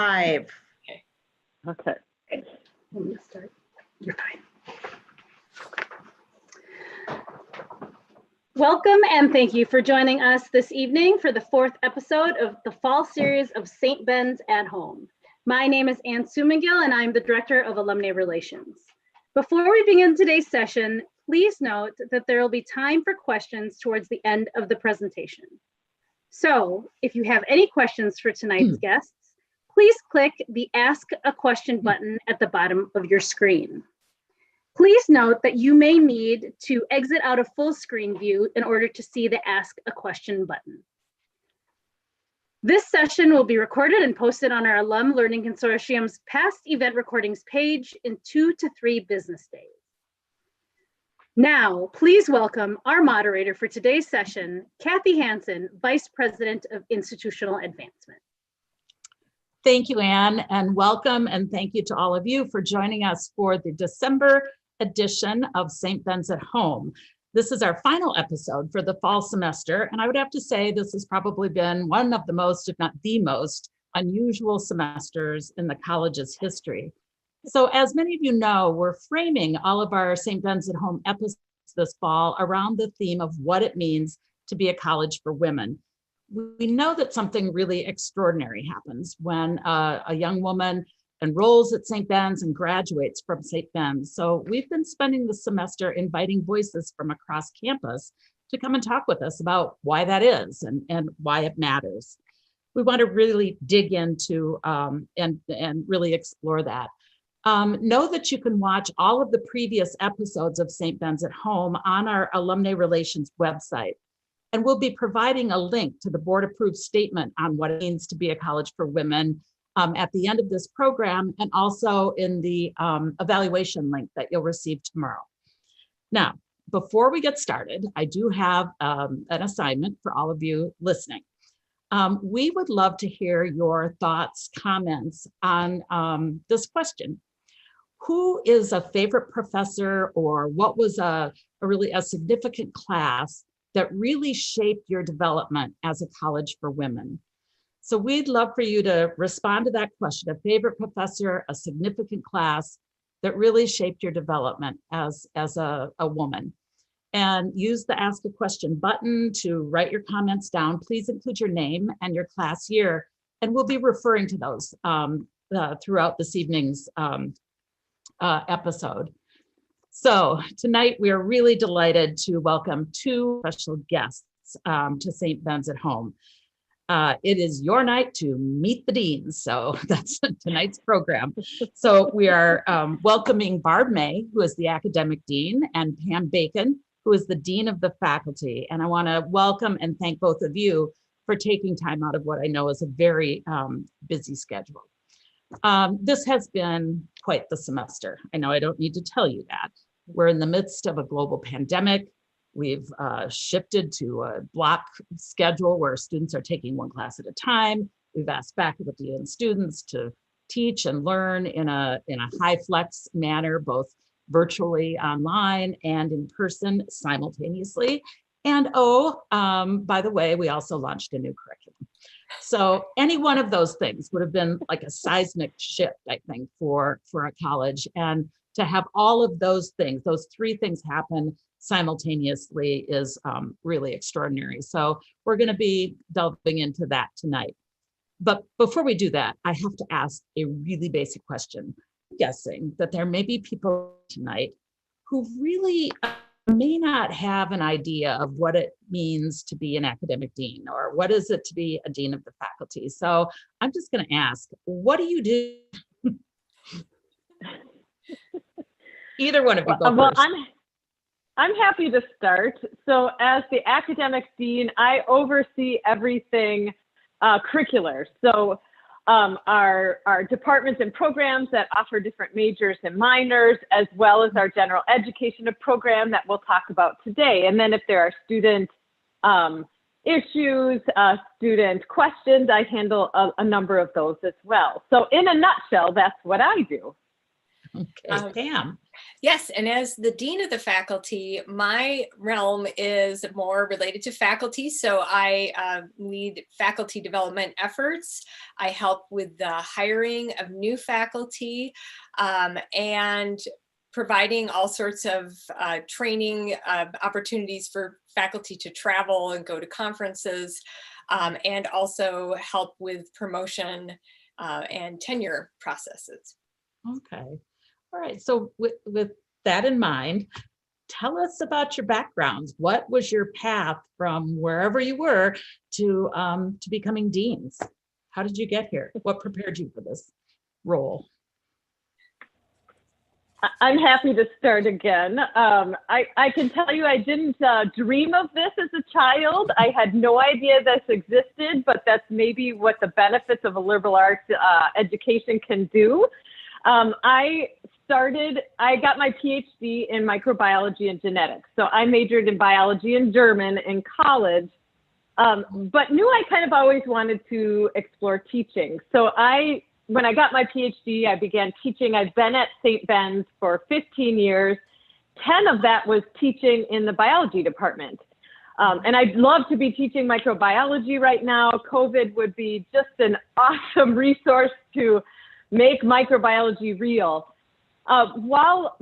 Five. Okay. Let me start. You're fine. Welcome and thank you for joining us this evening for the fourth episode of the fall series of St. Ben's at Home. My name is Ann Sumagill and I'm the Director of Alumni Relations. Before we begin today's session, please note that there will be time for questions towards the end of the presentation. So if you have any questions for tonight's guests, please click the Ask a Question button at the bottom of your screen. Please note that you may need to exit out of full screen view in order to see the Ask a Question button. This session will be recorded and posted on our Alum Learning Consortium's past event recordings page in 2 to 3 business days. Now, please welcome our moderator for today's session, Kathy Hansen, Vice President of Institutional Advancement. Thank you, Ann, and welcome and thank you to all of you for joining us for the December edition of St. Ben's at Home. This is our final episode for the fall semester, and I would have to say this has probably been one of the most, if not the most, unusual semesters in the college's history. So as many of you know, we're framing all of our St. Ben's at Home episodes this fall around the theme of what it means to be a college for women. We know that something really extraordinary happens when a young woman enrolls at St. Ben's and graduates from St. Ben's. So we've been spending the semester inviting voices from across campus to come and talk with us about why that is and why it matters. We want to really dig into and really explore that. Know that you can watch all of the previous episodes of St. Ben's at Home on our Alumni Relations website. And we'll be providing a link to the board-approved statement on what it means to be a college for women at the end of this program, and also in the evaluation link that you'll receive tomorrow. Now, before we get started, I do have an assignment for all of you listening. We would love to hear your thoughts, comments on this question. Who is a favorite professor, or what was a really significant class that really shaped your development as a college for women? So we'd love for you to respond to that question, a favorite professor, a significant class that really shaped your development as a woman. And use the Ask a Question button to write your comments down. Please include your name and your class year, and we'll be referring to those throughout this evening's episode. So tonight we are really delighted to welcome 2 special guests to St. Ben's at Home. It is your night to meet the deans, so that's tonight's program. So we are welcoming Barb May, who is the academic dean, and Pam Bacon, who is the dean of the faculty. And I want to welcome and thank both of you for taking time out of what I know is a very busy schedule. This has been quite the semester. I know I don't need to tell you that. We're in the midst of a global pandemic. We've shifted to a block schedule where students are taking one class at a time. We've asked faculty and students to teach and learn in a high flex manner, both virtually, online, and in person simultaneously. And by the way, we also launched a new curriculum. So any one of those things would have been like a seismic shift, I think, for a college. And to have all of those things, those 3 things happen simultaneously is really extraordinary. So we're going to be delving into that tonight. But before we do that, I have to ask a really basic question. I'm guessing that there may be people tonight who really may not have an idea of what it means to be an academic dean, or what is it to be a dean of the faculty. So I'm just going to ask, what do you do? Either one of you go Well, first. I'm happy to start. So as the academic dean, I oversee everything curricular. So our departments and programs that offer different majors and minors, as well as our general education program that we'll talk about today. And then if there are student issues, student questions, I handle a number of those as well. So in a nutshell, that's what I do. Okay, Pam. Yes, and as the Dean of the faculty, my realm is more related to faculty. So I lead faculty development efforts. I help with the hiring of new faculty and providing all sorts of training opportunities for faculty to travel and go to conferences, and also help with promotion and tenure processes. Okay. All right. So with that in mind, tell us about your backgrounds. What was your path from wherever you were to becoming deans? How did you get here? What prepared you for this role? I'm happy to start again. I can tell you I didn't dream of this as a child. I had no idea this existed, but that's maybe what the benefits of a liberal arts education can do. I got my PhD in microbiology and genetics. So I majored in biology and German in college, but knew I kind of always wanted to explore teaching. So when I got my PhD, I began teaching. I've been at Saint Ben's for 15 years. 10 of that was teaching in the biology department. And I'd love to be teaching microbiology right now. COVID would be just an awesome resource to make microbiology real. While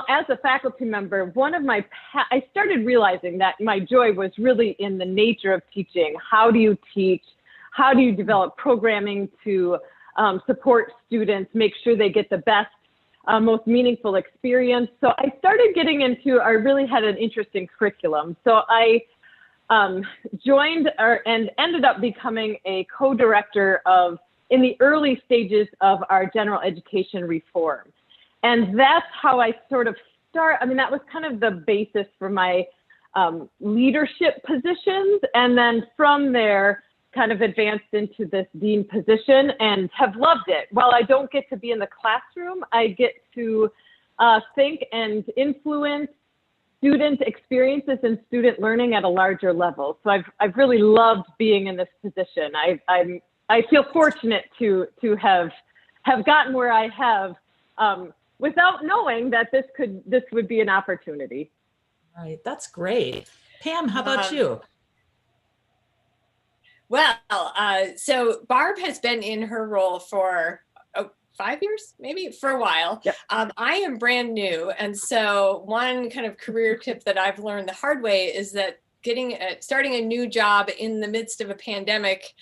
as a faculty member, I started realizing that my joy was really in the nature of teaching. How do you teach? How do you develop programming to support students, make sure they get the best, most meaningful experience? So I started getting I really had an interest in curriculum. So I joined and ended up becoming a co-director in the early stages of our general education reform. And that's how I sort of that was kind of the basis for my leadership positions. And then from there, kind of advanced into this dean position and have loved it. While I don't get to be in the classroom, I get to think and influence student experiences and student learning at a larger level. So I've really loved being in this position. I feel fortunate to have gotten where I have without knowing that this would be an opportunity. Right, that's great. Pam, how about you? Well, so Barb has been in her role for 5 years, maybe, for a while. Yep. I am brand new. And so one kind of career tip that I've learned the hard way is that starting a new job in the midst of a pandemic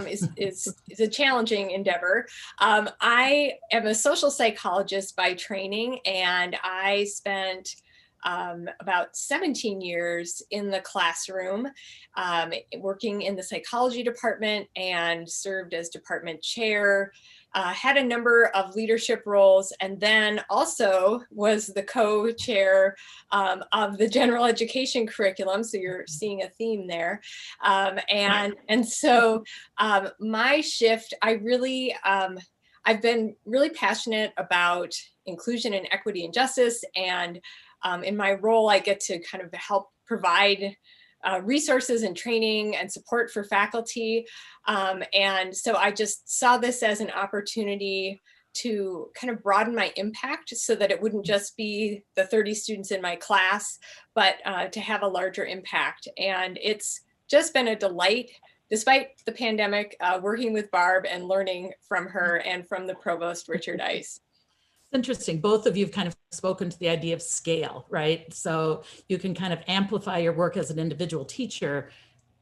is a challenging endeavor. I am a social psychologist by training, and I spent about 17 years in the classroom, working in the psychology department, and served as department chair, had a number of leadership roles, and then also was the co-chair of the general education curriculum. So you're seeing a theme there. And so my shift, I've been really passionate about inclusion and equity and justice. And in my role, I get to kind of help provide resources and training and support for faculty. And so I just saw this as an opportunity to kind of broaden my impact so that it wouldn't just be the 30 students in my class, but to have a larger impact. And it's just been a delight, despite the pandemic, working with Barb and learning from her and from the provost, Richard Ice. Interesting. Both of you have kind of spoken to the idea of scale, right? So you can kind of amplify your work as an individual teacher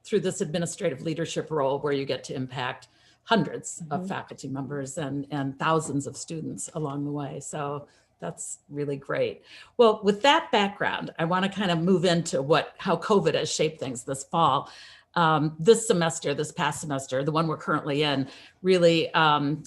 through this administrative leadership role where you get to impact hundreds of faculty members and thousands of students along the way. So that's really great. Well, with that background, I want to kind of move into how COVID has shaped things this fall. This past semester, the one we're currently in, really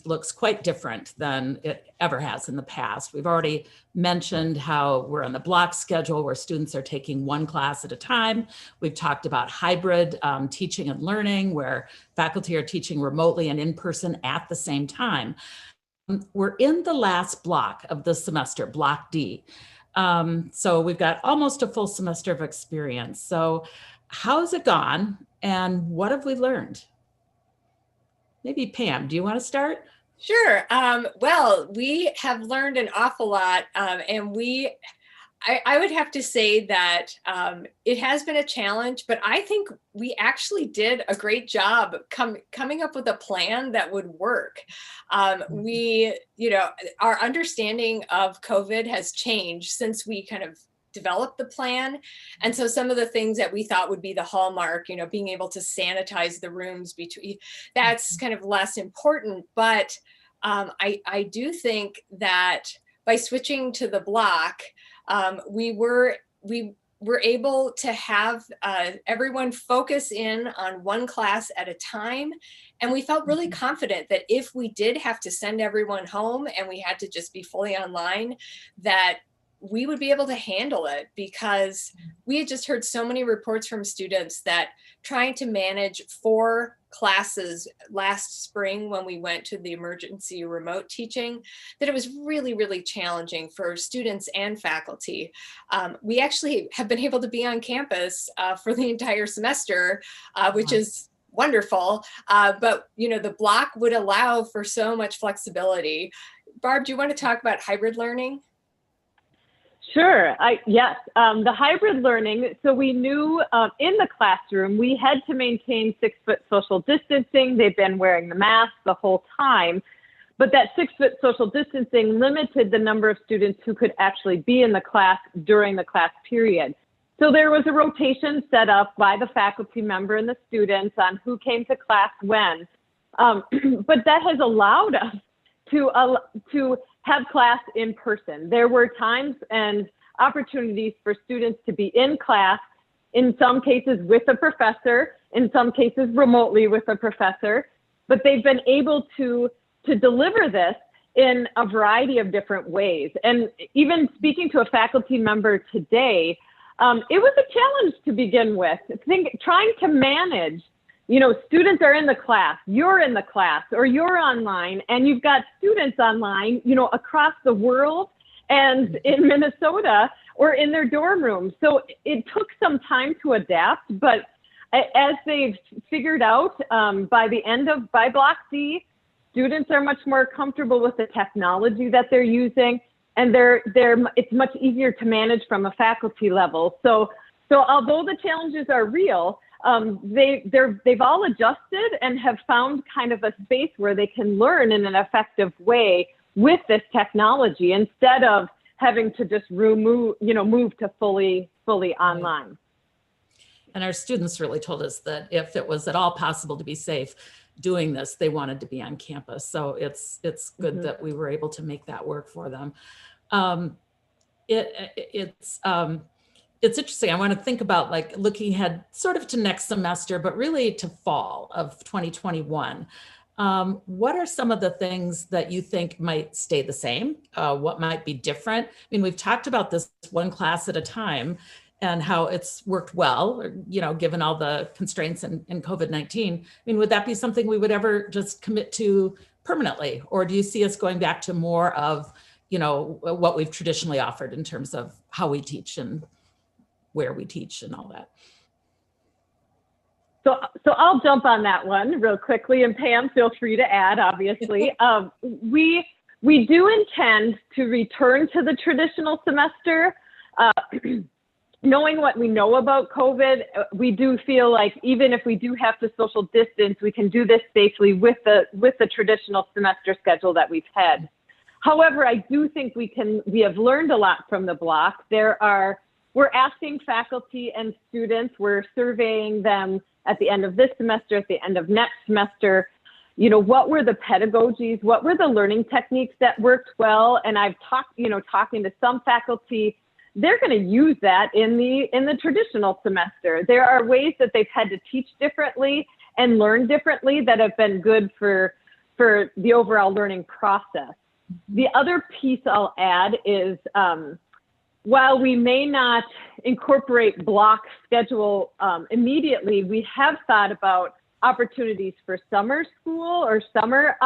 looks quite different than it ever has in the past. We've already mentioned how we're on the block schedule where students are taking one class at a time. We've talked about hybrid teaching and learning where faculty are teaching remotely and in person at the same time. We're in the last block of the semester, Block D. So we've got almost a full semester of experience. So how's it gone and what have we learned? Maybe Pam, do you want to start? Sure. Well, we have learned an awful lot, and I would have to say that it has been a challenge, but I think we actually did a great job coming up with a plan that would work. Our understanding of COVID has changed since we kind of developed the plan. And so some of the things that we thought would be the hallmark, being able to sanitize the rooms that's kind of less important. But I do think that by switching to the block, we were able to have everyone focus in on one class at a time. And we felt really confident that if we did have to send everyone home and we had to just be fully online, that we would be able to handle it, because we had just heard so many reports from students that trying to manage 4 classes last spring when we went to the emergency remote teaching, that it was really, really challenging for students and faculty. We actually have been able to be on campus for the entire semester, which is wonderful. But the block would allow for so much flexibility. Barb, do you want to talk about hybrid learning? Sure. Yes. The hybrid learning. So we knew in the classroom, we had to maintain 6-foot social distancing. They've been wearing the mask the whole time, but that 6-foot social distancing limited the number of students who could actually be in the class during the class period. So there was a rotation set up by the faculty member and the students on who came to class when. But that has allowed us to have class in person. There were times and opportunities for students to be in class, in some cases with a professor, in some cases remotely with a professor, but they've been able to deliver this in a variety of different ways. And even speaking to a faculty member today, it was a challenge to begin with. Trying to manage, students are in the class, you're in the class, or you're online, and you've got students online, across the world and in Minnesota or in their dorm rooms. So it took some time to adapt, but as they've figured out by Block D, students are much more comfortable with the technology that they're using, and it's much easier to manage from a faculty level. So although the challenges are real, they've all adjusted and have found kind of a space where they can learn in an effective way with this technology instead of having to just move to fully online. And our students really told us that if it was at all possible to be safe doing this, they wanted to be on campus. So it's good that we were able to make that work for them. It's interesting. I want to think about looking ahead sort of to next semester, but really to fall of 2021. What are some of the things that you think might stay the same? What might be different? I mean, we've talked about this one class at a time and how it's worked well, given all the constraints in COVID-19. I mean, would that be something we would ever just commit to permanently? Or do you see us going back to more of, what we've traditionally offered in terms of how we teach and where we teach and all that? So I'll jump on that one real quickly, and Pam, feel free to add, obviously. We do intend to return to the traditional semester. Knowing what we know about COVID, we do feel like even if we do have to social distance, we can do this safely with the traditional semester schedule that we've had. However, I do think we have learned a lot from the block. We're asking faculty and students, we're surveying them at the end of this semester, at the end of next semester, what were the pedagogies, what were the learning techniques that worked well? And I've talking to some faculty, they're going to use that in the traditional semester. There are ways that they've had to teach differently and learn differently that have been good for the overall learning process. The other piece I'll add is, while we may not incorporate block schedule immediately, we have thought about opportunities for summer school or summer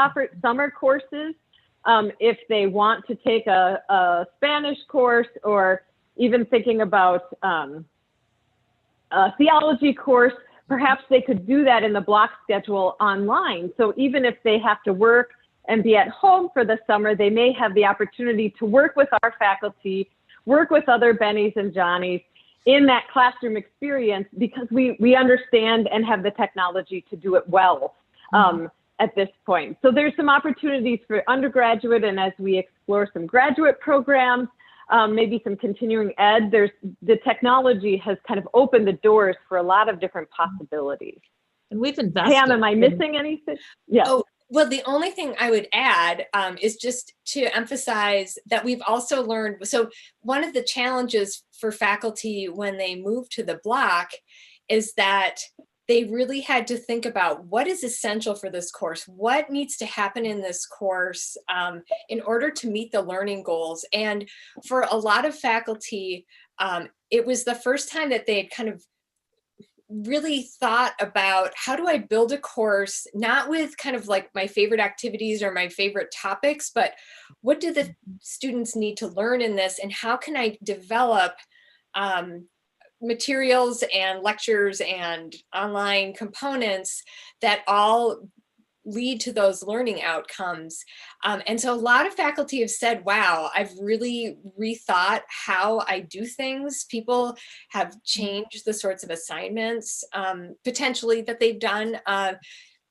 courses. If they want to take a Spanish course, or even thinking about a theology course, perhaps they could do that in the block schedule online. So even if they have to work and be at home for the summer, they may have the opportunity to work with our faculty, work with other Bennies and Johnnies in that classroom experience, because we understand and have the technology to do it well at this point. So there's some opportunities for undergraduate, and as we explore some graduate programs, maybe some continuing ed, the technology has kind of opened the doors for a lot of different possibilities. And we've invested. Pam, am I missing anything? Yeah. Oh, well, the only thing I would add is just to emphasize that we've also learned, so one of the challenges for faculty when they move to the block is that they really had to think about what is essential for this course, what needs to happen in this course in order to meet the learning goals. And for a lot of faculty, it was the first time that they had kind of really thought about, how do I build a course, not with kind of like my favorite activities or my favorite topics, but what do the students need to learn in this, and how can I develop materials and lectures and online components that all lead to those learning outcomes. And so a lot of faculty have said, wow, I've really rethought how I do things. People have changed the sorts of assignments potentially that they've done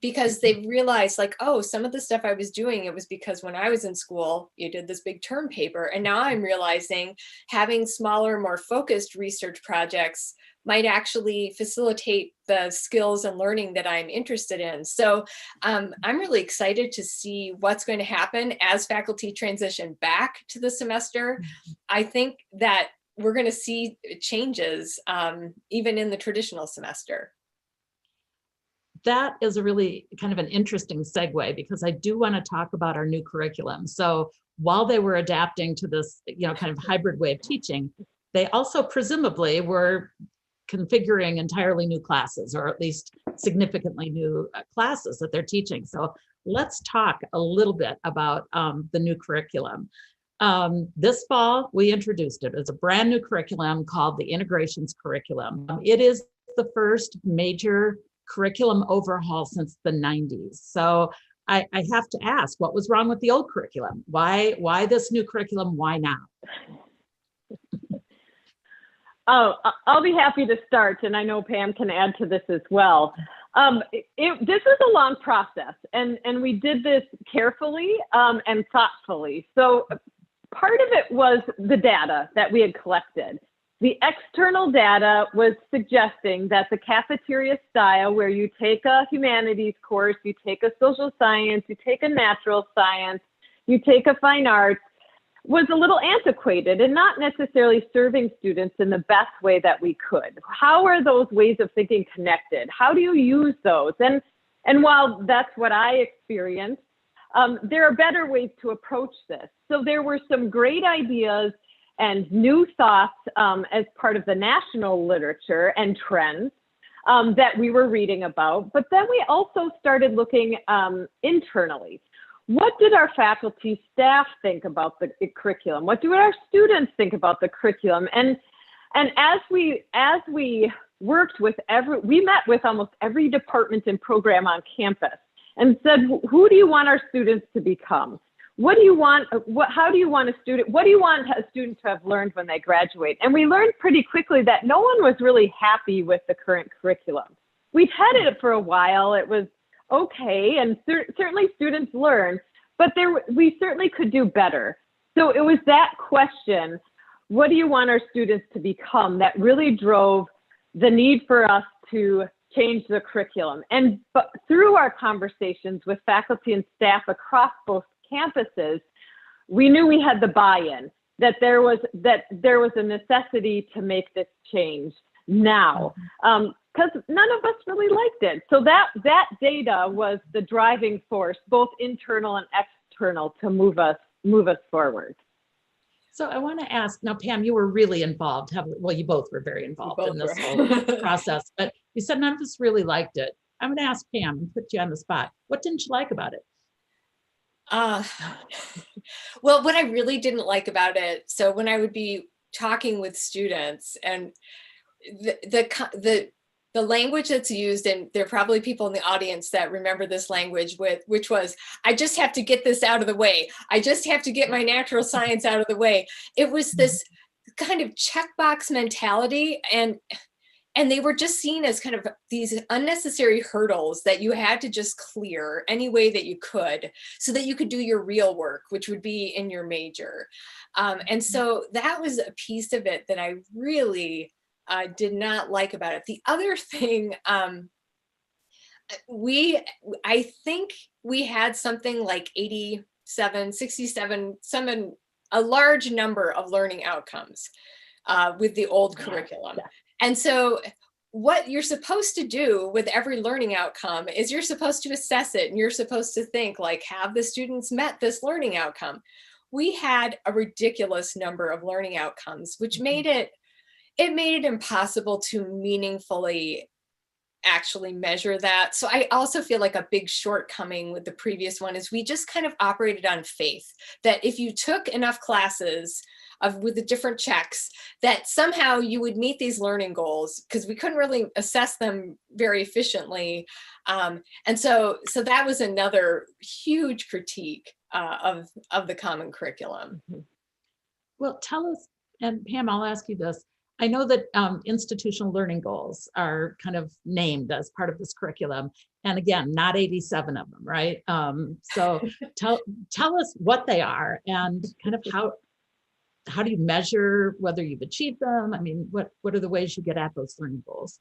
because they've realized, like, oh, some of the stuff I was doing, it was because when I was in school, you did this big term paper. And now I'm realizing having smaller, more focused research projects might actually facilitate the skills and learning that I'm interested in. So I'm really excited to see what's going to happen as faculty transition back to the semester. I think that we're going to see changes even in the traditional semester. That is a really kind of an interesting segue, because I do want to talk about our new curriculum. So while they were adapting to this, kind of hybrid way of teaching, they also presumably were configuring entirely new classes, or at least significantly new classes that they're teaching. So let's talk a little bit about the new curriculum. This fall, we introduced it as a brand new curriculum called the Integrations Curriculum. It is the first major curriculum overhaul since the 90s. So I have to ask, what was wrong with the old curriculum? Why this new curriculum? Why now? Oh, I'll be happy to start, and I know Pam can add to this as well. This was a long process, and we did this carefully and thoughtfully. So part of it was the data that we had collected. The external data was suggesting that the cafeteria style, where you take a humanities course, you take a social science, you take a natural science, you take a fine arts, was a little antiquated and not necessarily serving students in the best way that we could. How are those ways of thinking connected? How do you use those? And while that's what I experienced, there are better ways to approach this. So there were some great ideas and new thoughts as part of the national literature and trends that we were reading about. But then we also started looking internally. What did our faculty staff think about the curriculum? What do our students think about the curriculum? And as we worked with we met with almost every department and program on campus and said, who do you want our students to become? What do you want? How do you want a student? What do you want a student to have learned when they graduate? And we learned pretty quickly that no one was really happy with the current curriculum. We'd had it for a while. It was okay, and certainly students learn, but we certainly could do better. So it was that question, what do you want our students to become, that really drove the need for us to change the curriculum. But through our conversations with faculty and staff across both campuses, we knew we had the buy-in, that there was a necessity to make this change now, because none of us really liked it. So that data was the driving force, both internal and external, to move us forward. So I want to ask, now Pam, you were really involved heavily. Well, you both were very involved in this whole process, but you said none of us really liked it. I'm going to ask Pam and put you on the spot. What didn't you like about it? Well, what I really didn't like about it, so when I would be talking with students, and the the language that's used, and there are probably people in the audience that remember this language, which was, I just have to get this out of the way. I just have to get my natural science out of the way. It was this kind of checkbox mentality, and they were just seen as kind of these unnecessary hurdles that you had to just clear any way that you could so that you could do your real work, which would be in your major. And so that was a piece of it that I really did not like about it. The other thing, I think we had something like 87, 67, a large number of learning outcomes with the old curriculum. And so what you're supposed to do with every learning outcome is you're supposed to assess it, and you're supposed to think like, have the students met this learning outcome? We had a ridiculous number of learning outcomes, which made it impossible to meaningfully actually measure that. So I also feel like a big shortcoming with the previous one is we just kind of operated on faith that if you took enough classes with the different checks, that somehow you would meet these learning goals, because we couldn't really assess them very efficiently. And so that was another huge critique of the common curriculum. Well, tell us, and Pam, I'll ask you this. I know that institutional learning goals are kind of named as part of this curriculum. And again, not 87 of them, right? So tell us what they are and kind of how do you measure whether you've achieved them? I mean, what are the ways you get at those learning goals?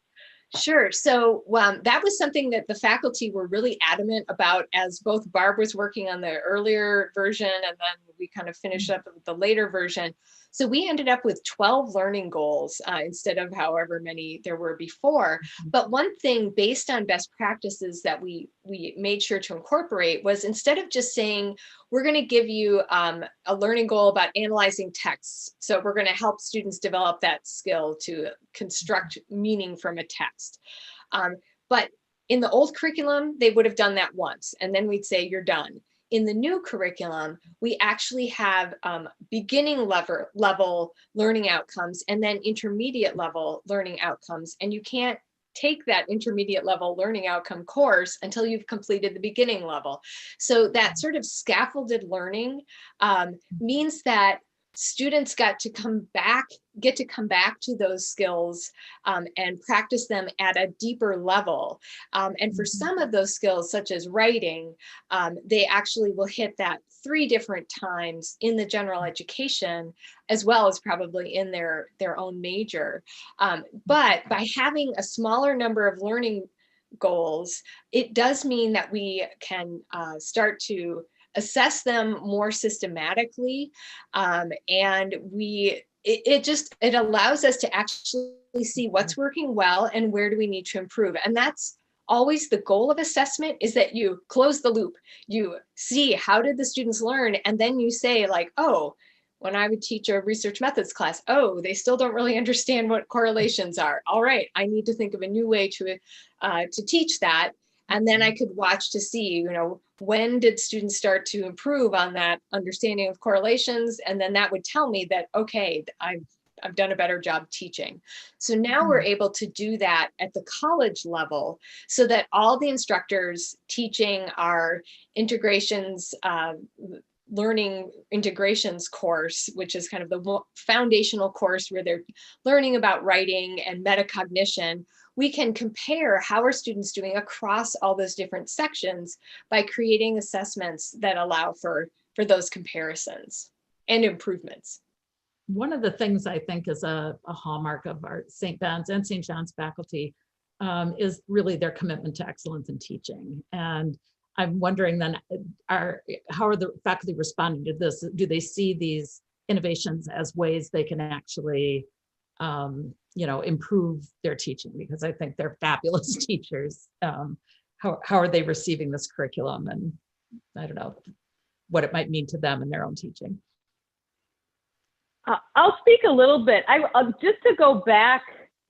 Sure. So that was something that the faculty were really adamant about, as both Barb was working on the earlier version and then we kind of finished up with the later version. So we ended up with 12 learning goals instead of however many there were before. But one thing based on best practices that we made sure to incorporate was, instead of just saying, we're going to give you a learning goal about analyzing texts. So we're going to help students develop that skill to construct meaning from a text. But in the old curriculum, they would have done that once, and then we'd say, you're done. In the new curriculum, we actually have beginning level learning outcomes and then intermediate level learning outcomes. And you can't take that intermediate level learning outcome course until you've completed the beginning level. So that sort of scaffolded learning means that students get to come back to those skills and practice them at a deeper level. And for some of those skills, such as writing, they actually will hit that 3 different times in the general education, as well as probably in their own major. But by having a smaller number of learning goals, it does mean that we can start to assess them more systematically, and it allows us to actually see what's working well and where do we need to improve. And that's always the goal of assessment, is that you close the loop. You see, how did the students learn? And then you say, like, oh, when I would teach a research methods class, oh, they still don't really understand what correlations are. All right, I need to think of a new way to teach that. And then I could watch to see, when did students start to improve on that understanding of correlations? And then that would tell me that, okay, I've done a better job teaching. So now we're able to do that at the college level, so that all the instructors teaching our integrations, learning integrations course, which is kind of the foundational course where they're learning about writing and metacognition, we can compare how are students doing across all those different sections by creating assessments that allow for those comparisons and improvements. One of the things I think is a hallmark of our St. Ben's and St. John's faculty is really their commitment to excellence in teaching. And I'm wondering then, how are the faculty responding to this? Do they see these innovations as ways they can actually improve their teaching? Because I think they're fabulous teachers. How are they receiving this curriculum, and I don't know what it might mean to them in their own teaching? I'll speak a little bit. Just to go back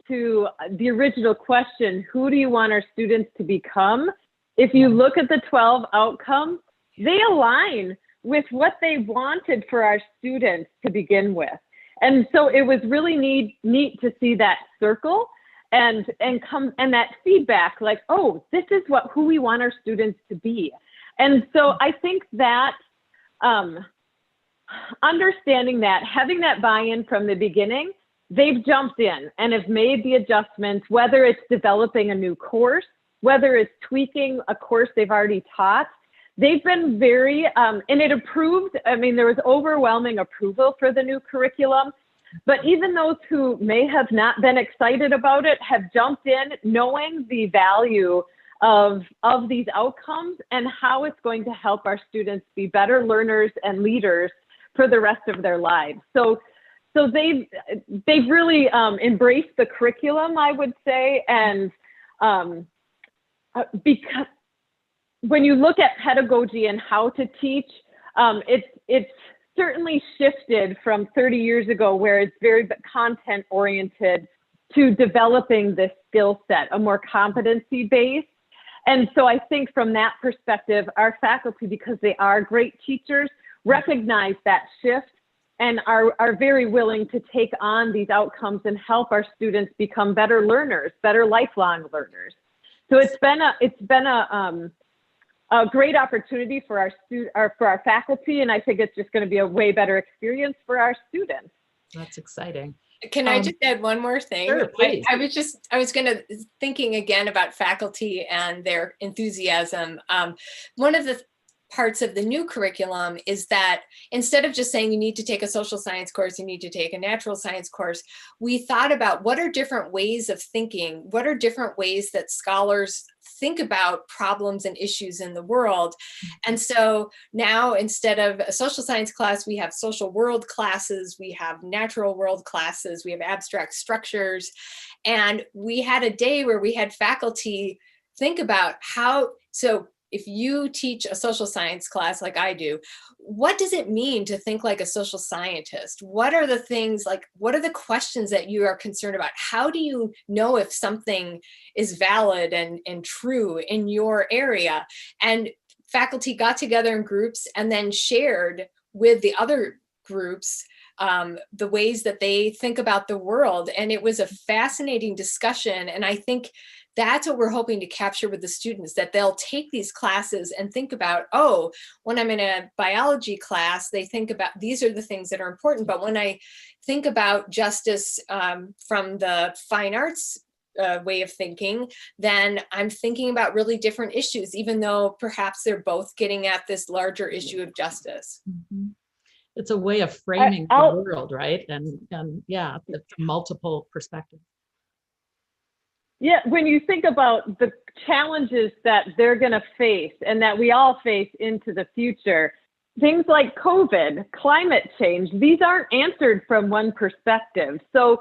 to the original question, who do you want our students to become? If you look at the 12 outcomes, they align with what they wanted for our students to begin with. And so it was really neat to see that circle. and that feedback, like, oh, this is who we want our students to be. And so I think that understanding that, having that buy-in from the beginning, they've jumped in and have made the adjustments, whether it's developing a new course, whether it's tweaking a course they've already taught. They've been very, and it approved, I mean, there was overwhelming approval for the new curriculum, but even those who may have not been excited about it have jumped in knowing the value of these outcomes and how it's going to help our students be better learners and leaders for the rest of their lives. So they've really embraced the curriculum, I would say, and because when you look at pedagogy and how to teach, it's certainly shifted from 30 years ago, where it's very content oriented, to developing this skill set, a more competency based. And so I think from that perspective, our faculty, because they are great teachers, recognize that shift and are very willing to take on these outcomes and help our students become better learners, better lifelong learners. So it's been a great opportunity for our faculty, and I think it's just going to be a way better experience for our students. That's exciting. Can I just add one more thing? Sure, please. I was thinking again about faculty and their enthusiasm. One of the parts of the new curriculum is that instead of just saying you need to take a social science course, you need to take a natural science course, we thought about what are different ways of thinking, what are different ways that scholars think about problems and issues in the world. And so now, instead of a social science class, we have social world classes, we have natural world classes, we have abstract structures. And we had a day where we had faculty think about so if you teach a social science class like I do, what does it mean to think like a social scientist? What are the things, like, what are the questions that you are concerned about? How do you know if something is valid and true in your area? And faculty got together in groups and then shared with the other groups the ways that they think about the world. And it was a fascinating discussion. And I think that's what we're hoping to capture with the students, that they'll take these classes and think about, oh, when I'm in a biology class, they think about these are the things that are important. But when I think about justice from the fine arts way of thinking, then I'm thinking about really different issues, even though perhaps they're both getting at this larger issue of justice. Mm-hmm. It's a way of framing the world, right? And yeah, from multiple perspectives. Yeah, when you think about the challenges that they're going to face and that we all face into the future, things like COVID, climate change, these aren't answered from one perspective. So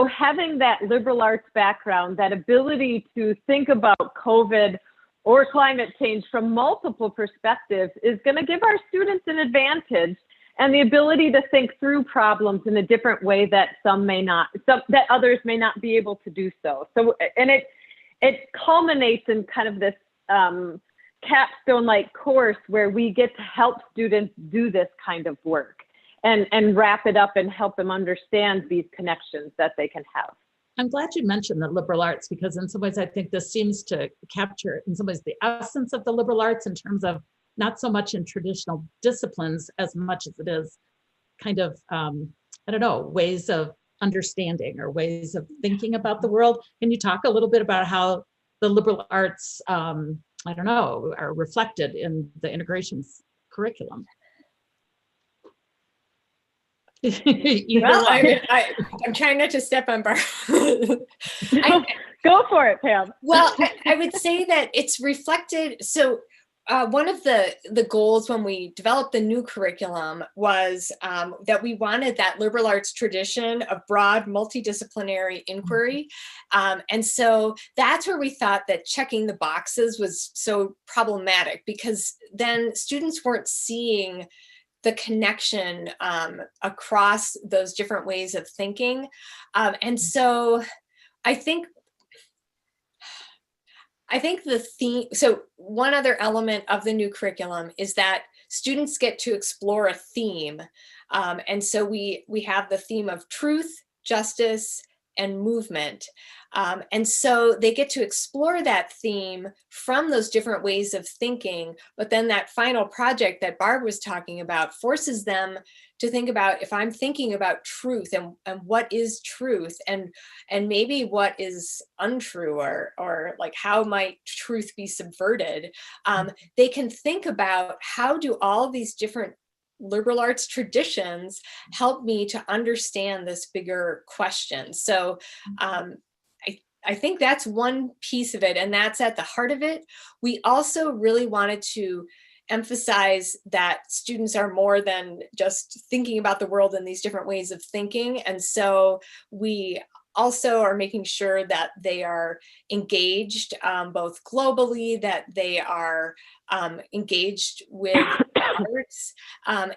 having that liberal arts background, that ability to think about COVID or climate change from multiple perspectives is going to give our students an advantage, and the ability to think through problems in a different way that that others may not be able to do so. So, and it culminates in kind of this capstone-like course where we get to help students do this kind of work and wrap it up and help them understand these connections that they can have. I'm glad you mentioned the liberal arts, because in some ways I think this seems to capture in some ways the essence of the liberal arts, in terms of not so much in traditional disciplines as much as it is kind of, I don't know, ways of understanding or ways of thinking about the world. Can you talk a little bit about how the liberal arts, I don't know, are reflected in the integrations curriculum? Well, I'm trying not to step on Barb. Go for it, Pam. Well, I would say that it's reflected. So one of the goals when we developed the new curriculum was that we wanted that liberal arts tradition of broad multidisciplinary inquiry. And so that's where we thought that checking the boxes was so problematic, because then students weren't seeing the connection across those different ways of thinking. And so I think the theme, so one other element of the new curriculum is that students get to explore a theme. And so we have the theme of truth, justice, and movement. And so they get to explore that theme from those different ways of thinking. But then that final project that Barb was talking about forces them to think about, if I'm thinking about truth and what is truth, and maybe what is untrue, or like how might truth be subverted, they can think about how do all of these different liberal arts traditions help me to understand this bigger question. So I think that's one piece of it, and that's at the heart of it. We also really wanted to emphasize that students are more than just thinking about the world in these different ways of thinking. And so we also are making sure that they are engaged both globally, that they are engaged with arts,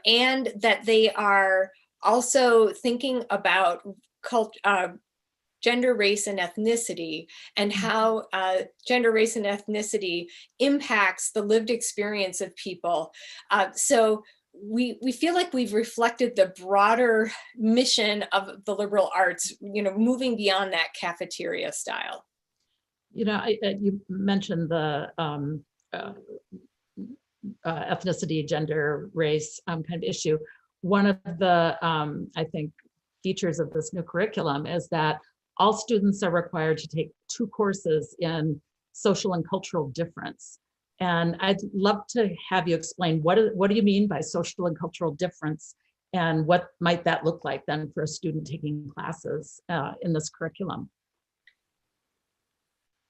and that they are also thinking about gender, race, and ethnicity, and how gender, race, and ethnicity impacts the lived experience of people. So we feel like we've reflected the broader mission of the liberal arts, moving beyond that cafeteria style. You mentioned the ethnicity, gender, race kind of issue. One of the, I think, features of this new curriculum is that all students are required to take 2 courses in social and cultural difference. And I'd love to have you explain what do you mean by social and cultural difference, and what might that look like then for a student taking classes in this curriculum?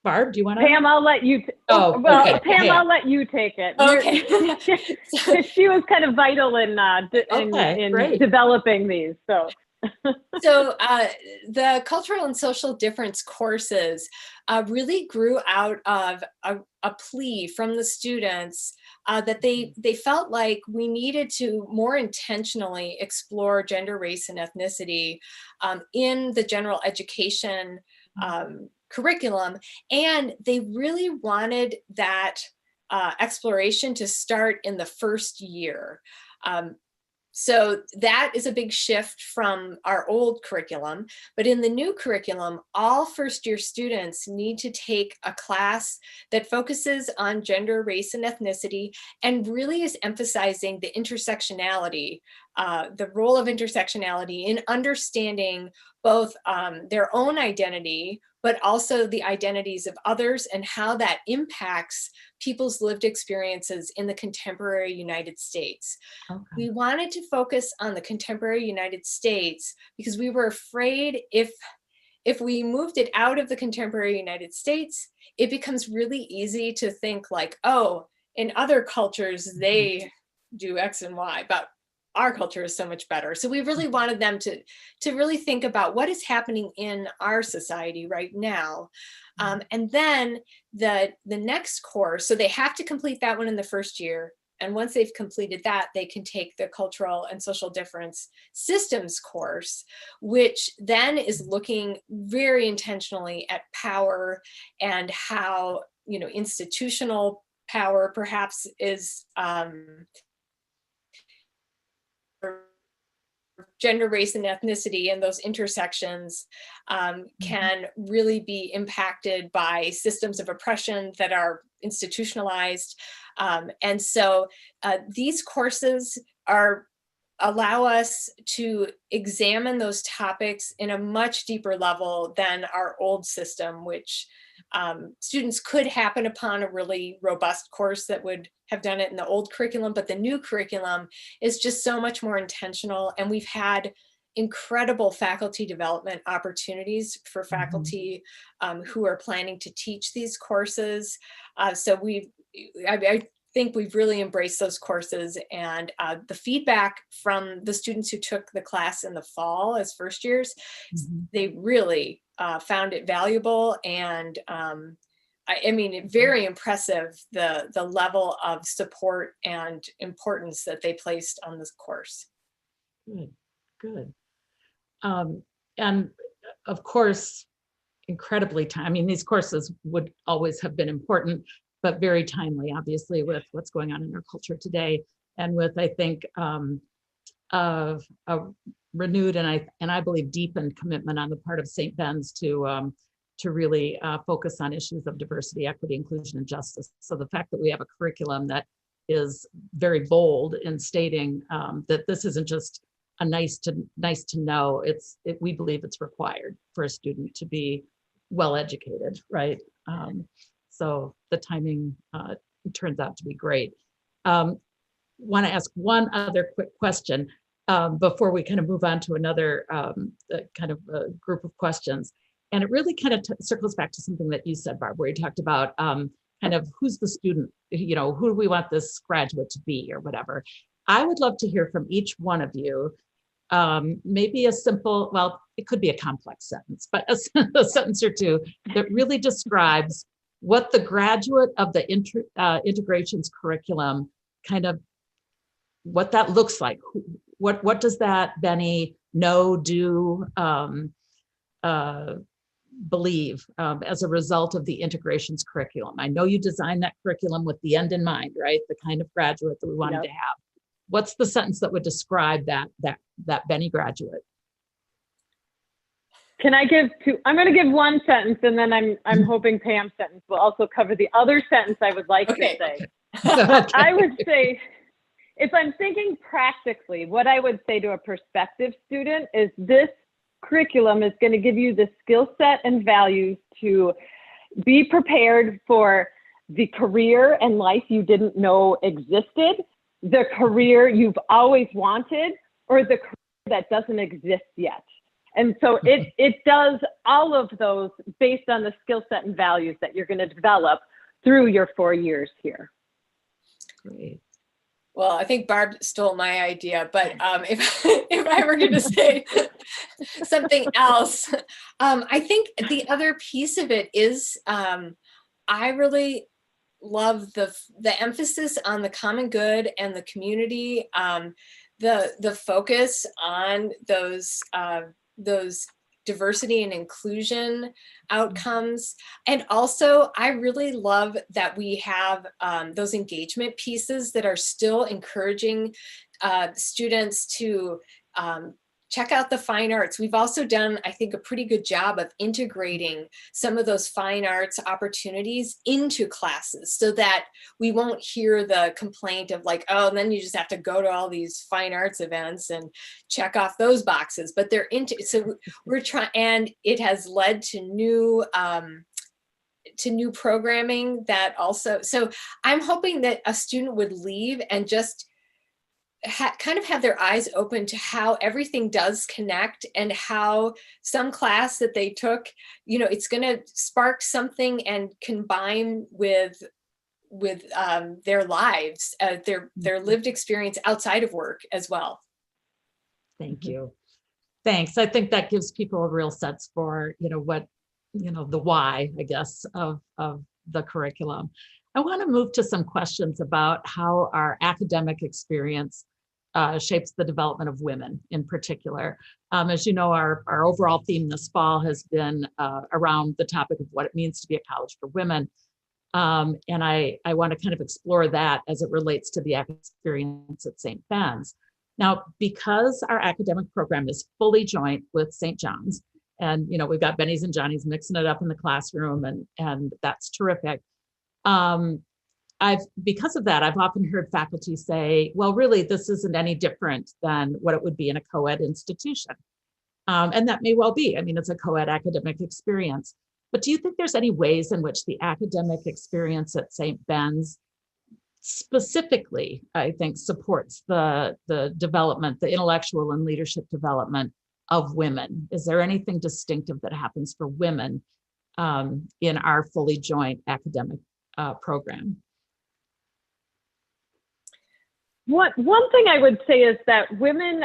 Barb, do you want to? Pam, I'll let you. Okay. Pam, Yeah. I'll let you take it. Okay. She was kind of vital in developing these. So the cultural and social difference courses really grew out of a plea from the students that they felt like we needed to more intentionally explore gender, race, and ethnicity in the general education curriculum. And they really wanted that exploration to start in the first year. So that is a big shift from our old curriculum. But in the new curriculum, all first-year students need to take a class that focuses on gender, race, and ethnicity, and really is emphasizing the intersectionality, the role of intersectionality in understanding both their own identity, but also the identities of others, and how that impacts people's lived experiences in the contemporary United States. Okay. We wanted to focus on the contemporary United States because we were afraid if we moved it out of the contemporary United States, it becomes really easy to think like, oh, in other cultures, they do X and Y, but our culture is so much better. So we really wanted them to really think about what is happening in our society right now. And then the next course, so they have to complete that one in the first year. And once they've completed that, they can take the cultural and social difference systems course, which then is looking very intentionally at power and how, institutional power perhaps is gender, race, and ethnicity, and those intersections can really be impacted by systems of oppression that are institutionalized. And so these courses allow us to examine those topics in a much deeper level than our old system, which students could happen upon a really robust course that would have done it in the old curriculum, but the new curriculum is just so much more intentional. And we've had incredible faculty development opportunities for faculty who are planning to teach these courses. So I think we've really embraced those courses, and the feedback from the students who took the class in the fall as first years, they really found it valuable, and I mean, very impressive, the level of support and importance that they placed on this course. Good. And of course, incredibly I mean, these courses would always have been important, but very timely, obviously, with what's going on in our culture today, and with, I think, a renewed and I believe deepened commitment on the part of St. Ben's to really focus on issues of diversity, equity, inclusion, and justice. So the fact that we have a curriculum that is very bold in stating that this isn't just a nice to know, we believe it's required for a student to be well educated, right? So the timing turns out to be great. Want to ask one other quick question before we kind of move on to another kind of group of questions. And it really kind of circles back to something that you said, Barb, where you talked about kind of who's the student, you know, who do we want this graduate to be or whatever. I would love to hear from each one of you, maybe a simple, well, it could be a complex sentence, but a sentence or two that really describes what the graduate of the integrations curriculum kind of, what that looks like. What does that Benny know, do, believe as a result of the integrations curriculum? I know you designed that curriculum with the end in mind, right? The kind of graduate that we wanted to have. What's the sentence that would describe that Benny graduate? Can I give two? I'm going to give one sentence, and then I'm hoping Pam's sentence will also cover the other sentence I would like to say. Okay. I would say, if I'm thinking practically, what I would say to a prospective student is this curriculum is going to give you the skill set and values to be prepared for the career and life you didn't know existed, the career you've always wanted, or the career that doesn't exist yet. And so it does all of those based on the skill set and values that you're going to develop through your 4 years here. Great. Well, I think Barb stole my idea, but if I were going to say something else, I think the other piece of it is I really love the emphasis on the common good and the community, the focus on those diversity and inclusion outcomes. And also, I really love that we have those engagement pieces that are still encouraging students to check out the fine arts. We've also done, I think, a pretty good job of integrating some of those fine arts opportunities into classes so that we won't hear the complaint of like, oh, and then you just have to go to all these fine arts events and check off those boxes. But they're so we're trying, and it has led to new programming that also, so I'm hoping that a student would leave and just kind of have their eyes open to how everything does connect, and how some class that they took, you know, it's going to spark something and combine with their lives, their lived experience outside of work as well. Thank you. Thanks. I think that gives people a real sense for, you know, what, you know, the why, I guess, of the curriculum. I want to move to some questions about how our academic experience shapes the development of women in particular. As you know, our overall theme this fall has been around the topic of what it means to be a college for women. And I want to kind of explore that as it relates to the experience at St. Ben's. Now, because our academic program is fully joint with St. John's, and you know, we've got Bennies and Johnnies mixing it up in the classroom, and that's terrific. Because of that, I've often heard faculty say, well, really, this isn't any different than what it would be in a co-ed institution. And that may well be. I mean, it's a co-ed academic experience. But do you think there's any ways in which the academic experience at St. Ben's specifically, I think, supports the development, the intellectual and leadership development of women? Is there anything distinctive that happens for women in our fully joint academic program? One thing I would say is that women,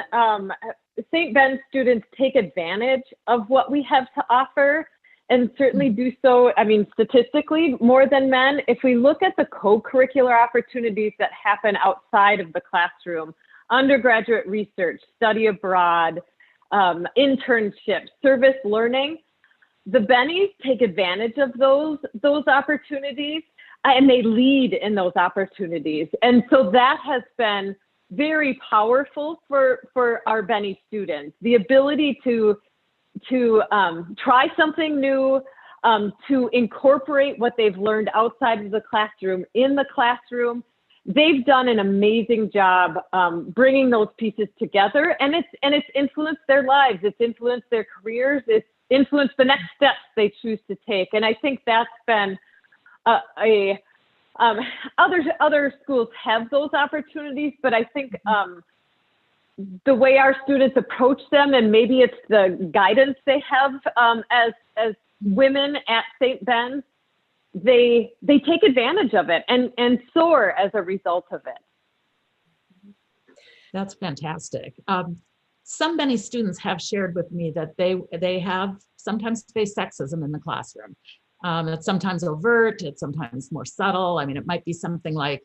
St. Ben's students take advantage of what we have to offer, and certainly do so, I mean, statistically more than men. If we look at the co-curricular opportunities that happen outside of the classroom, undergraduate research, study abroad, internships, service learning, the Bennies take advantage of those opportunities, and they lead in those opportunities. And so that has been very powerful for our Benny students. The ability to try something new, to incorporate what they've learned outside of the classroom in the classroom. They've done an amazing job bringing those pieces together, and it's influenced their lives. It's influenced their careers. It's influenced the next steps they choose to take. And I think that's been other schools have those opportunities, but I think the way our students approach them, and maybe it's the guidance they have as women at St. Ben's, they take advantage of it and soar as a result of it. That's fantastic. Some Benny students have shared with me that they have sometimes faced sexism in the classroom. It's sometimes overt, it's sometimes more subtle. I mean, it might be something like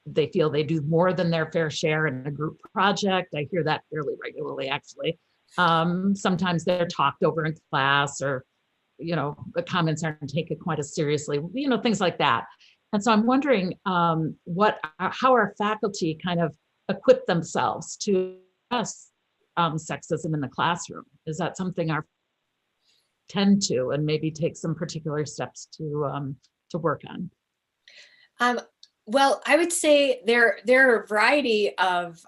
they feel they do more than their fair share in a group project. I hear that fairly regularly, actually. Sometimes they're talked over in class, or the comments aren't taken quite as seriously, things like that. And so I'm wondering how our faculty kind of equip themselves to address sexism in the classroom. Is that something our tend to, and maybe take some particular steps to work on? Well, I would say there are a variety of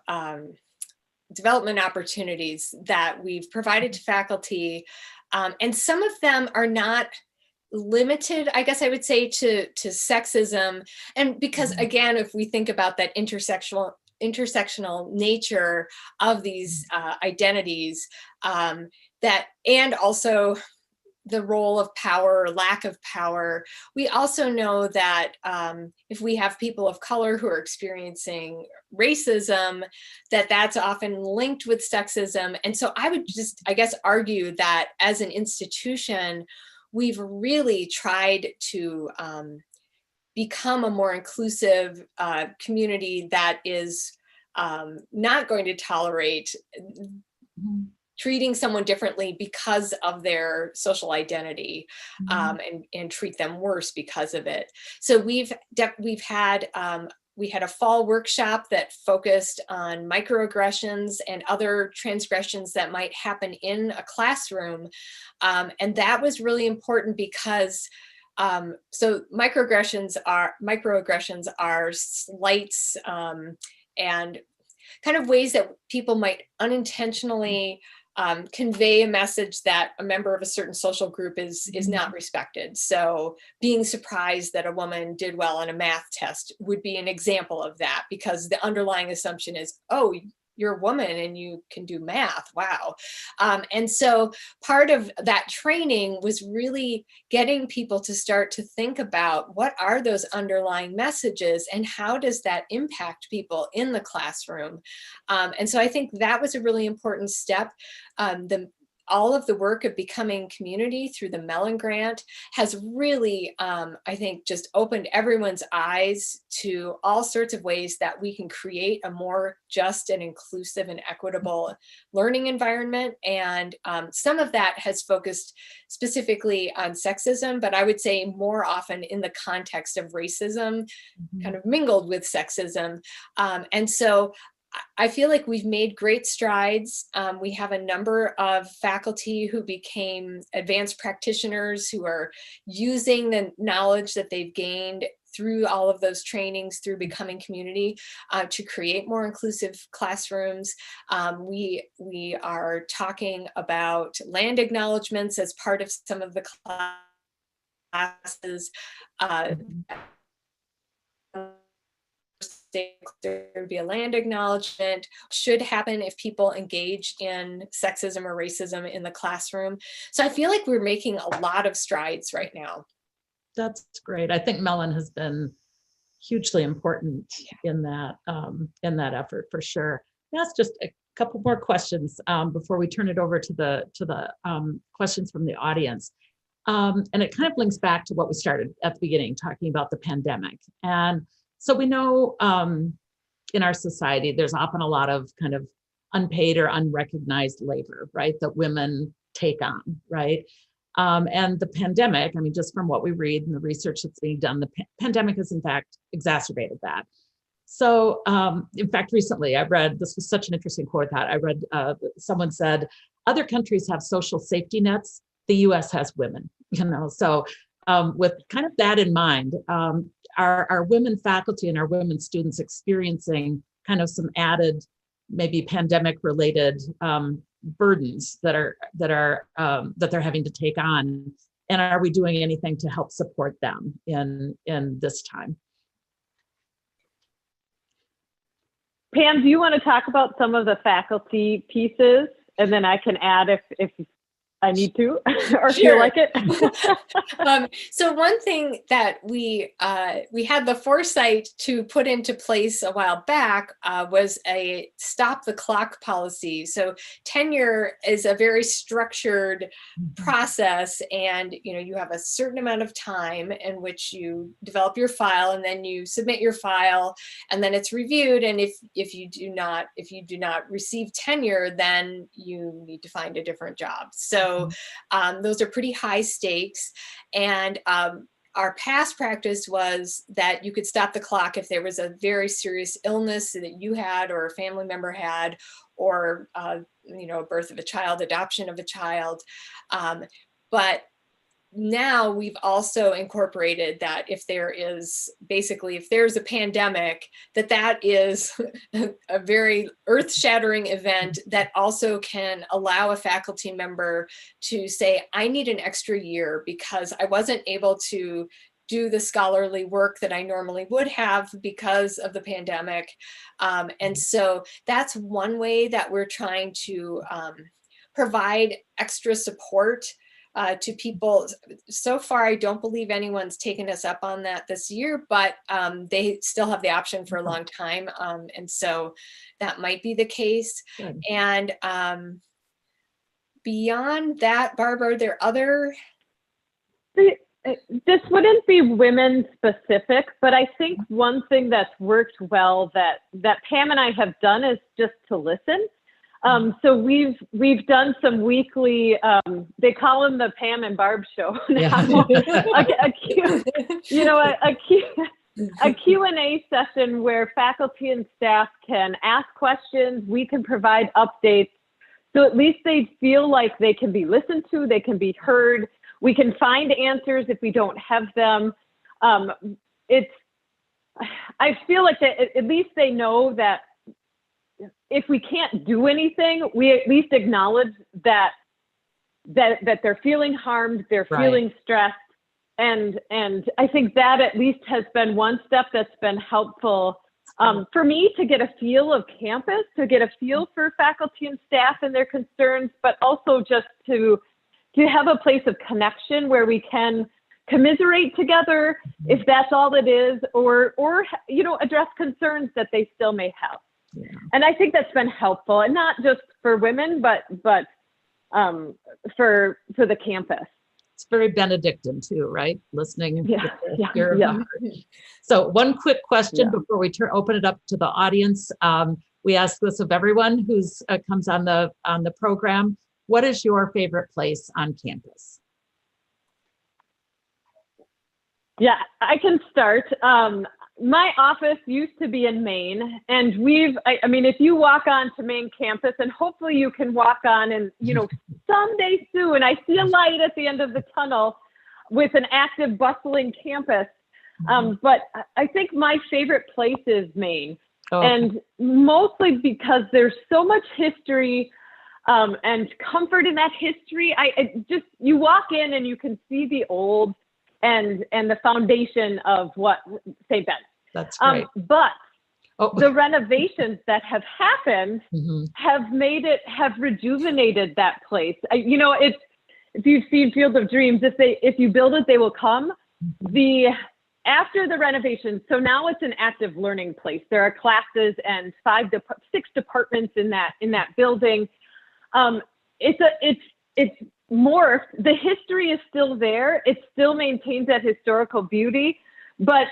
development opportunities that we've provided to faculty. And some of them are not limited, I guess I would say, to sexism. And because, again, if we think about that intersectional nature of these identities, that, and also the role of power or lack of power, we also know that if we have people of color who are experiencing racism, that's often linked with sexism. And so I would just, I guess, argue that as an institution, we've really tried to become a more inclusive community that is not going to tolerate treating someone differently because of their social identity, and treat them worse because of it. So we had a fall workshop that focused on microaggressions and other transgressions that might happen in a classroom. And that was really important because so microaggressions are slights and kind of ways that people might unintentionally convey a message that a member of a certain social group is not respected. So being surprised that a woman did well on a math test would be an example of that, because the underlying assumption is, oh, you're a woman and you can do math. Wow. And so part of that training was really getting people to start to think about what are those underlying messages and how does that impact people in the classroom. And so I think that was a really important step. All of the work of becoming community through the Mellon Grant has really, I think, just opened everyone's eyes to all sorts of ways that we can create a more just and inclusive and equitable learning environment. And some of that has focused specifically on sexism, but I would say more often in the context of racism, kind of mingled with sexism. And so I feel like we've made great strides. We have a number of faculty who became advanced practitioners who are using the knowledge that they've gained through all of those trainings, through becoming community, to create more inclusive classrooms. We are talking about land acknowledgements as part of some of the classes. There would be a land acknowledgement, should happen if people engage in sexism or racism in the classroom. So I feel like we're making a lot of strides right now. That's great. I think Mellon has been hugely important in that effort, for sure. That's just a couple more questions before we turn it over to the questions from the audience. And it kind of links back to what we started at the beginning, talking about the pandemic. And so we know in our society, there's often a lot of kind of unpaid or unrecognized labor, right, that women take on, right? And the pandemic, I mean, just from what we read and the research that's being done, the pandemic has in fact exacerbated that. So, in fact, recently I read, this was such an interesting quote that I read, someone said, other countries have social safety nets, the US has women, so with kind of that in mind, are women faculty and our women students experiencing kind of some added, maybe pandemic related burdens that they're having to take on? And are we doing anything to help support them in this time? Pam, do you want to talk about some of the faculty pieces? And then I can add if I need to or feel like it. So one thing that we had the foresight to put into place a while back was a stop the clock policy. So tenure is a very structured process, and you have a certain amount of time in which you develop your file, and then you submit your file, and then it's reviewed. And if you do not receive tenure, then you need to find a different job. So those are pretty high stakes. And our past practice was that you could stop the clock if there was a very serious illness that you had or a family member had, or birth of a child, adoption of a child. But now we've also incorporated that if there's a pandemic, that is a very earth-shattering event that also can allow a faculty member to say, I need an extra year because I wasn't able to do the scholarly work that I normally would have because of the pandemic. And so that's one way that we're trying to provide extra support to people. So far, I don't believe anyone's taken us up on that this year, but they still have the option for a long time. And so that might be the case. Good. And beyond that, Barb, are there other? This wouldn't be women specific, but I think one thing that's worked well that Pam and I have done is just to listen. So we've done some weekly, they call them the Pam and Barb show now. A Q&A session where faculty and staff can ask questions, we can provide updates. So at least they feel like they can be listened to, they can be heard. We can find answers if we don't have them. I feel like that at least they know that if we can't do anything, we at least acknowledge that they're feeling harmed, they're feeling stressed. And I think that at least has been one step that's been helpful for me to get a feel of campus, to get a feel for faculty and staff and their concerns, but also just to have a place of connection where we can commiserate together, if that's all it is, or address concerns that they still may have. Yeah. And I think that's been helpful, and not just for women, but for the campus. It's very Benedictine too, right? Listening. Yeah. So one quick question before we open it up to the audience. We ask this of everyone who's comes on the program. What is your favorite place on campus? Yeah, I can start. My office used to be in Maine, and I mean, if you walk on to Maine campus, and hopefully you can walk on, and someday soon, I see a light at the end of the tunnel with an active, bustling campus. But I think my favorite place is Maine, and mostly because there's so much history and comfort in that history. You walk in and you can see the old and the foundation of what St. Ben's. That's great. But the renovations that have happened have rejuvenated that place. If you've seen Field of Dreams, if you build it, they will come. After the renovations, so now it's an active learning place. There are classes and 6 departments in that building. It's morphed. The history is still there. It still maintains that historical beauty, but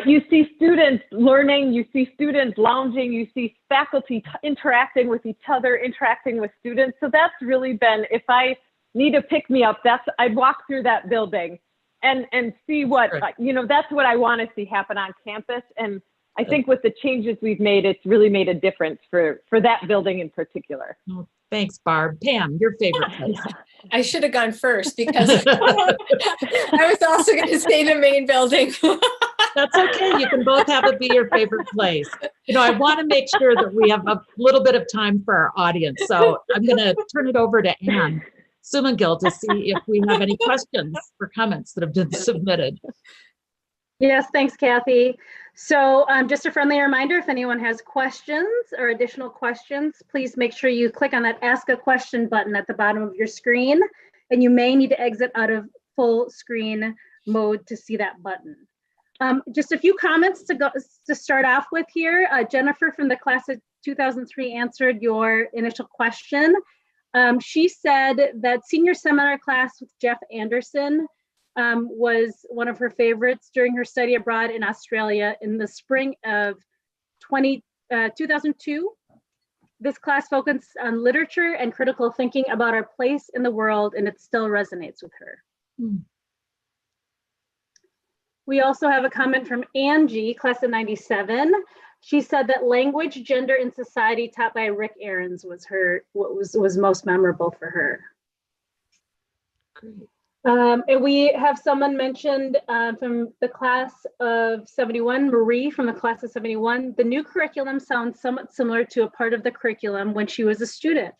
you see students learning, you see students lounging, you see faculty interacting with each other, interacting with students. So that's really been, if I need a pick me up, I'd walk through that building and see what, that's what I want to see happen on campus. And I think with the changes we've made, it's really made a difference for that building in particular. Oh, thanks, Barb. Pam, your favorite place? I should have gone first because I was also going to say the main building. That's okay. You can both have it be your favorite place. You know, I want to make sure that we have a little bit of time for our audience. So I'm going to turn it over to Ann Sumengil to see if we have any questions or comments that have been submitted. Yes, thanks, Kathy. So just a friendly reminder, if anyone has questions or additional questions, please make sure you click on that Ask a Question button at the bottom of your screen, and you may need to exit out of full screen mode to see that button. Just a few comments to start off with here. Jennifer from the class of 2003 answered your initial question. She said that senior seminar class with Jeff Anderson was one of her favorites during her study abroad in Australia in the spring of 2002. This class focused on literature and critical thinking about our place in the world, and it still resonates with her. We also have a comment from Angie, class of 97. She said that language, gender, and society taught by Rick Ahrens was what was most memorable for her. Great. And we have someone mentioned from the class of 71, Marie from the class of 71. The new curriculum sounds somewhat similar to a part of the curriculum when she was a student.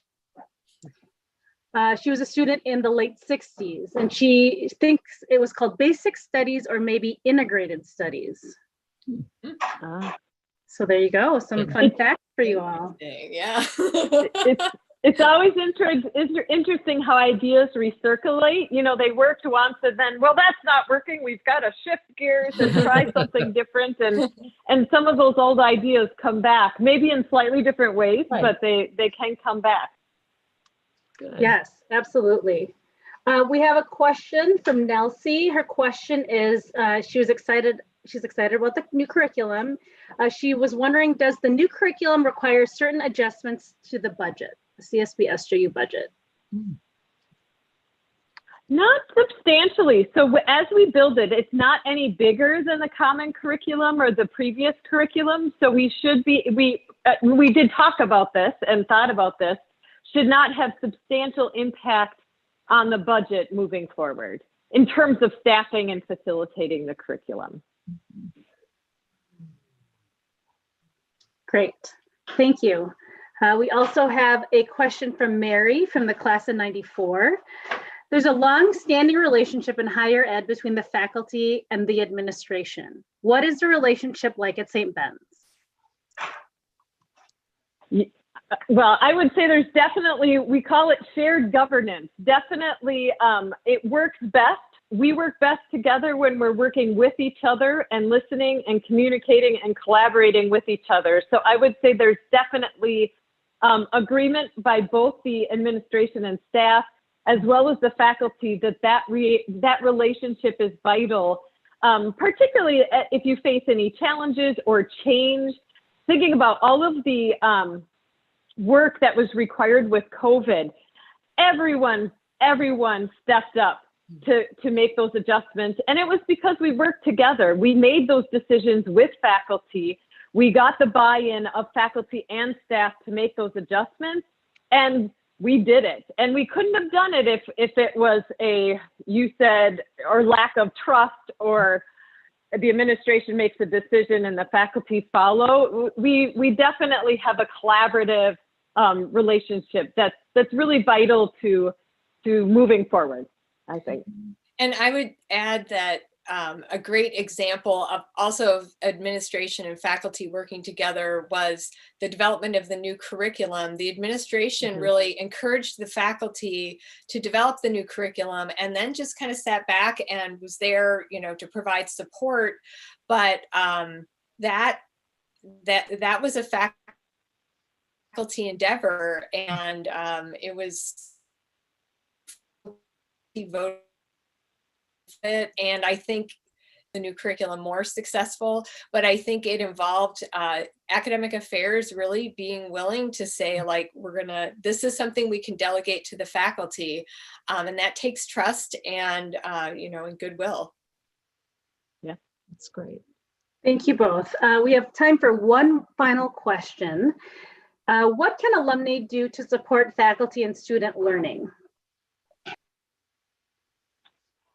She was a student in the late 60s, and she thinks it was called Basic Studies or maybe Integrated Studies. So there you go, some fun facts for you all. Yeah. It's always interesting how ideas recirculate. You know, they worked once and then, well, that's not working. We've got to shift gears and try something different. And some of those old ideas come back, maybe in slightly different ways, Right. but they can come back. Good. Yes, absolutely. We have a question from Nelsie. Her question is, she's excited about the new curriculum. She was wondering, does the new curriculum require certain adjustments to the budget, the CSB SJU budget? Not substantially. So as we build it, it's not any bigger than the common curriculum or the previous curriculum. So we did talk about this and thought about this, should not have substantial impact on the budget moving forward in terms of staffing and facilitating the curriculum. Great, thank you. We also have a question from Mary from the class of 94. There's a long-standing relationship in higher ed between the faculty and the administration. What is the relationship like at St. Ben's? Well, I would say there's definitely, we call it shared governance. Definitely, it works best. We work best together when we're working with each other and listening and communicating and collaborating with each other. So I would say there's definitely agreement by both the administration and staff, as well as the faculty, that relationship is vital, particularly if you face any challenges or change. Thinking about all of the work that was required with COVID, everyone stepped up to make those adjustments. And it was because we worked together. We made those decisions with faculty. We got the buy-in of faculty and staff to make those adjustments, and we did it. And we couldn't have done it if it was or lack of trust, or the administration makes a decision and the faculty follow. We definitely have a collaborative relationship that's really vital to moving forward, I think. And I would add that a great example of also administration and faculty working together was the development of the new curriculum. The administration really encouraged the faculty to develop the new curriculum, and then just kind of sat back and was there, to provide support. But that was a faculty endeavor, and it was voted it, and I think the new curriculum more successful, but I think it involved academic affairs really being willing to say, like, this is something we can delegate to the faculty, and that takes trust and and goodwill. Yeah, that's great. Thank you both. We have time for one final question. What can alumni do to support faculty and student learning?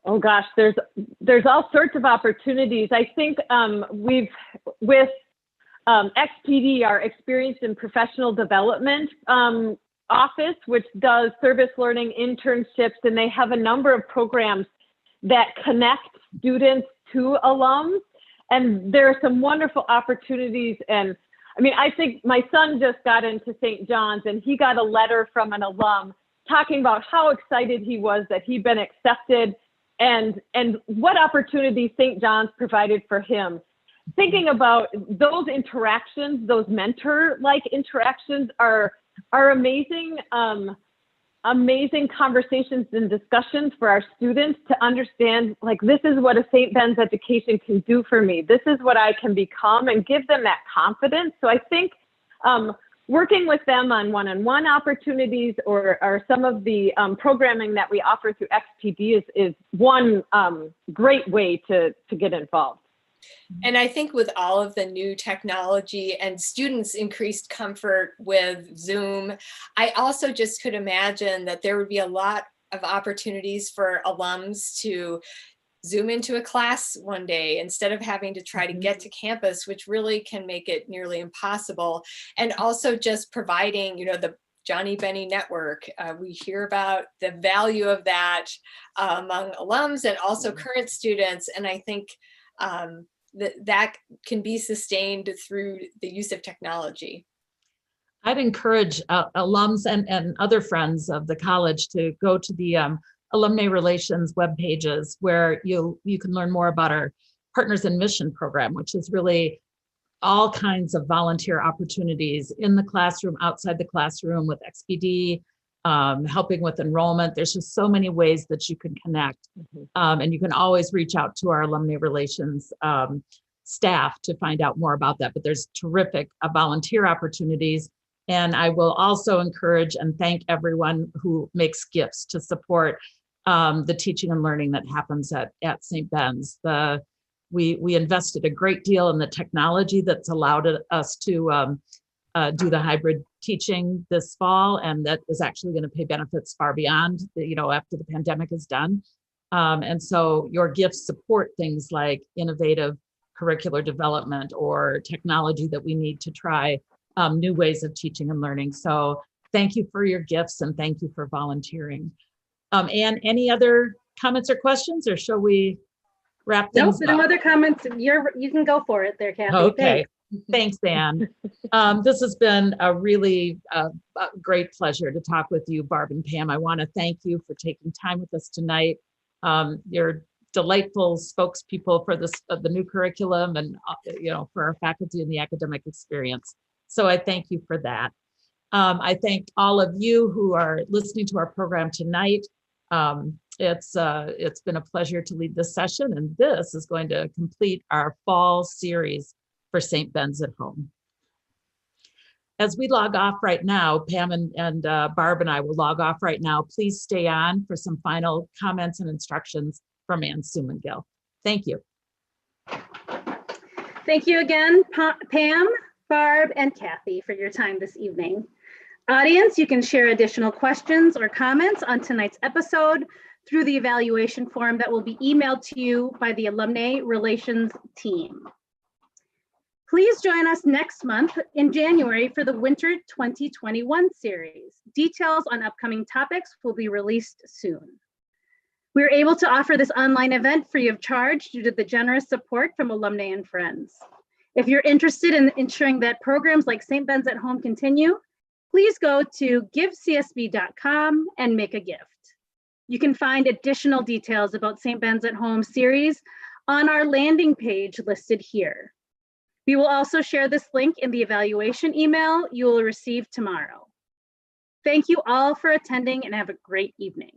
Oh gosh, there's all sorts of opportunities. I think with XPD, our Experience in Professional Development office, which does service learning internships, and they have a number of programs that connect students to alums. And there are some wonderful opportunities. And I mean, I think my son just got into St. John's, and he got a letter from an alum talking about how excited he was that he'd been accepted and what opportunities St. John's provided for him. Thinking about those interactions, those mentor-like interactions are amazing, amazing conversations and discussions for our students to understand, like, this is what a St. Ben's education can do for me. This is what I can become, and give them that confidence. So I think working with them on one-on-one opportunities or some of the programming that we offer through XPD is one great way to get involved. And I think with all of the new technology and students' increased comfort with Zoom, I also just could imagine that there would be a lot of opportunities for alums to Zoom into a class one day instead of having to try to get to campus, which really can make it nearly impossible. And also just providing, the Johnny Benny network. We hear about the value of that among alums and also current students. And I think that can be sustained through the use of technology. I'd encourage alums and other friends of the college to go to the alumni relations web pages, where you can learn more about our Partners in Mission program, which is really all kinds of volunteer opportunities in the classroom, outside the classroom, with XPD, helping with enrollment. There's just so many ways that you can connect. And you can always reach out to our alumni relations staff to find out more about that. But there's terrific volunteer opportunities. And I will also encourage and thank everyone who makes gifts to support the teaching and learning that happens at St. Ben's. We invested a great deal in the technology that's allowed us to do the hybrid teaching this fall, and that is actually going to pay benefits far beyond, after the pandemic is done. And so your gifts support things like innovative curricular development or technology that we need to try new ways of teaching and learning. So thank you for your gifts, and thank you for volunteering. Anne, any other comments or questions, or shall we wrap things up? No other comments. You can go for it there, Kathy. Okay. Thanks, Anne. This has been a really a great pleasure to talk with you, Barb and Pam. I want to thank you for taking time with us tonight. You're delightful spokespeople for the new curriculum and for our faculty and the academic experience. So I thank you for that. I thank all of you who are listening to our program tonight. It's been a pleasure to lead this session, and this is going to complete our fall series for St. Ben's at Home. As we log off right now, Pam and Barb and I will log off right now. Please stay on for some final comments and instructions from Ann Sumangill. Thank you. Thank you again, Pam, Barb, and Kathy, for your time this evening. Audience, you can share additional questions or comments on tonight's episode through the evaluation form that will be emailed to you by the Alumni Relations team. Please join us next month in January for the Winter 2021 series. Details on upcoming topics will be released soon. We are able to offer this online event free of charge due to the generous support from alumni and friends. If you're interested in ensuring that programs like St. Ben's at Home continue, please go to givecsb.com and make a gift. You can find additional details about St. Ben's at Home series on our landing page listed here. We will also share this link in the evaluation email you will receive tomorrow. Thank you all for attending, and have a great evening.